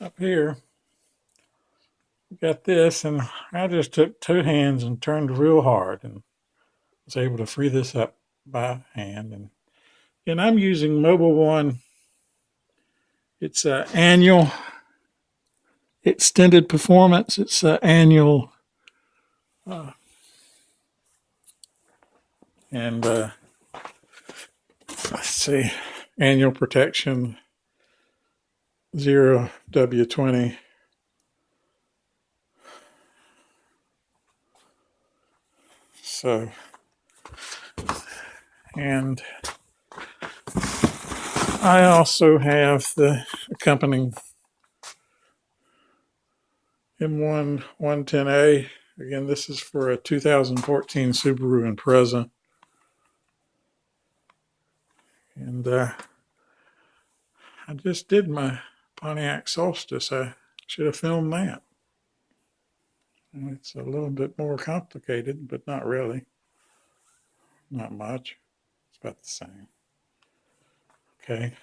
up here, we got this, and I just took two hands and turned real hard and was able to free this up by hand. And I'm using Mobile One. It's an annual extended performance. It's an annual uh, and let's see, annual protection 0W20. So, and I also have the accompanying M1 110A. Again, this is for a 2014 Subaru Impreza. And I just did my Pontiac Solstice. I should have filmed that. And it's a little bit more complicated, but not really. Not much. It's about the same. Okay.